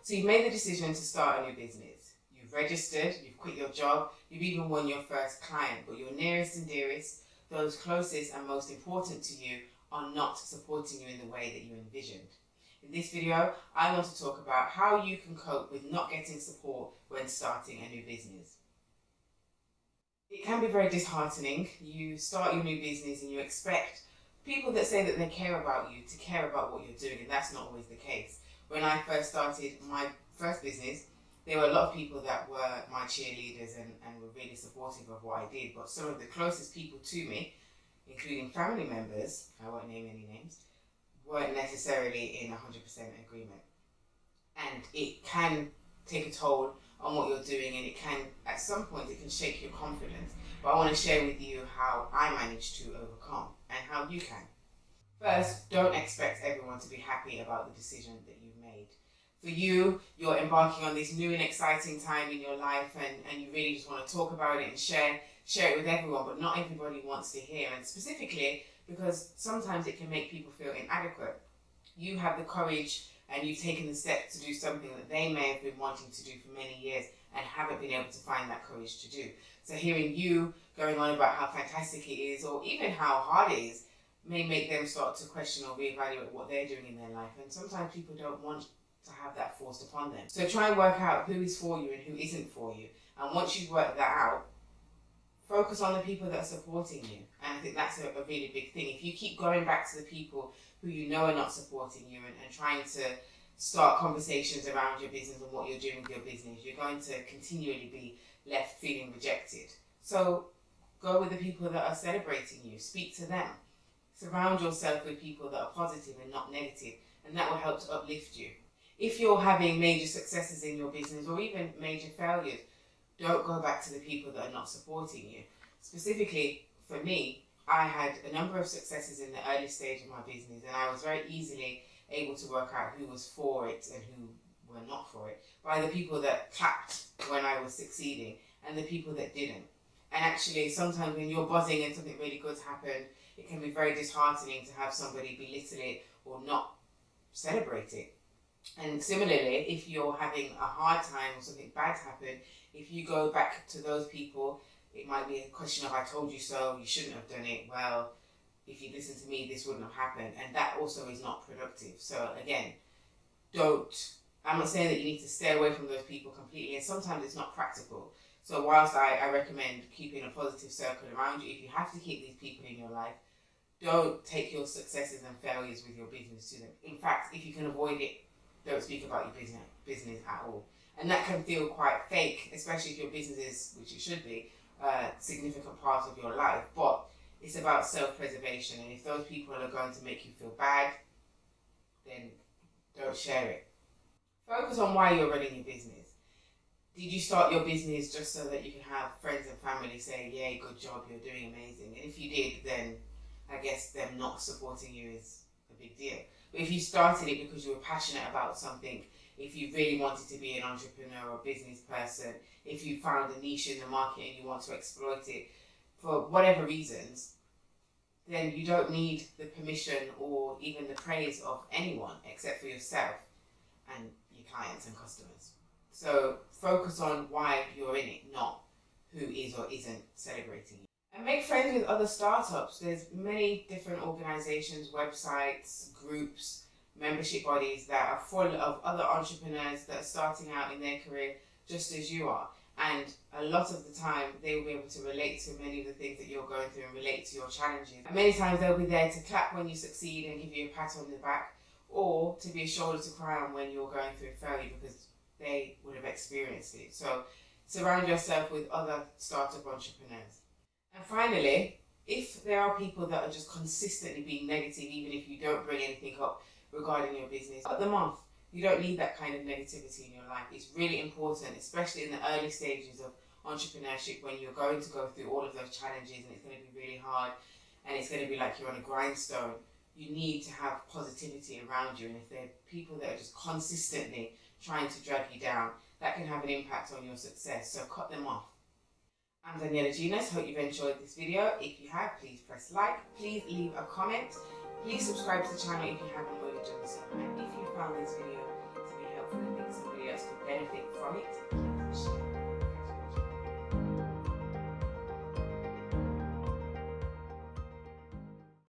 So you've made the decision to start a new business. You've registered, you've quit your job, you've even won your first client, but your nearest and dearest, those closest and most important to you, are not supporting you in the way that you envisioned. In this video, I want to talk about how you can cope with not getting support when starting a new business. It can be very disheartening. You start your new business and you expect people that say that they care about you to care about what you're doing, and that's not always the case. When I first started my first business, there were a lot of people that were my cheerleaders and were really supportive of what I did, but some of the closest people to me, including family members, I won't name any names, weren't necessarily in 100% agreement. And it can take a toll on what you're doing, and it can, at some point, it can shake your confidence. But I want to share with you how I managed to overcome and how you can. First, don't expect everyone to be happy about the decision that you've made. For you, you're embarking on this new and exciting time in your life, and you really just want to talk about it and share it with everyone, but not everybody wants to hear, and specifically because sometimes it can make people feel inadequate. You have the courage and you've taken the step to do something that they may have been wanting to do for many years and haven't been able to find that courage to do. So hearing you going on about how fantastic it is, or even how hard it is, may make them start to question or reevaluate what they're doing in their life. And sometimes people don't want to have that forced upon them. So try and work out who is for you and who isn't for you. And once you've worked that out, focus on the people that are supporting you. And I think that's a really big thing. If you keep going back to the people who you know are not supporting you and trying to start conversations around your business and what you're doing with your business, you're going to continually be left feeling rejected. So go with the people that are celebrating you. Speak to them. Surround yourself with people that are positive and not negative, and that will help to uplift you. If you're having major successes in your business or even major failures, don't go back to the people that are not supporting you. Specifically, for me, I had a number of successes in the early stage of my business, and I was very easily able to work out who was for it and who were not for it by the people that clapped when I was succeeding and the people that didn't. And actually, sometimes when you're buzzing and something really good's happened, it can be very disheartening to have somebody belittle it or not celebrate it. And similarly, if you're having a hard time or something bad's happened, if you go back to those people, it might be a question of, I told you so, you shouldn't have done it, well, if you listened to me, this wouldn't have happened. And that also is not productive. So again, I'm not saying that you need to stay away from those people completely, and sometimes it's not practical. So whilst I recommend keeping a positive circle around you, if you have to keep these people in your life, don't take your successes and failures with your business to them. In fact, if you can avoid it, don't speak about your business at all. And that can feel quite fake, especially if your business is, which it should be, a significant part of your life. But it's about self-preservation, and if those people are going to make you feel bad, then don't share it. Focus on why you're running your business. Did you start your business just so that you can have friends and family say, yay, good job, you're doing amazing? And if you did, then I guess them not supporting you is a big deal. But if you started it because you were passionate about something, if you really wanted to be an entrepreneur or business person, if you found a niche in the market and you want to exploit it for whatever reasons, then you don't need the permission or even the praise of anyone except for yourself and your clients and customers. So focus on why you're in it, not who is or isn't celebrating you. And make friends with other startups. There's many different organizations, websites, groups, membership bodies that are full of other entrepreneurs that are starting out in their career just as you are. And a lot of the time, they will be able to relate to many of the things that you're going through and relate to your challenges. And many times they'll be there to clap when you succeed and give you a pat on the back, or to be a shoulder to cry on when you're going through failure, because they would have experienced it. So surround yourself with other startup entrepreneurs. And finally, if there are people that are just consistently being negative, even if you don't bring anything up regarding your business, cut them off. You don't need that kind of negativity in your life. It's really important, especially in the early stages of entrepreneurship, when you're going to go through all of those challenges and it's going to be really hard and it's going to be like you're on a grindstone. You need to have positivity around you, and if there are people that are just consistently trying to drag you down, that can have an impact on your success, so cut them off. I'm Daniela Ginas. Hope you've enjoyed this video. If you have, please press like, please leave a comment, please subscribe to the channel if you haven't already done so, and if you found this video to be helpful and think somebody from it.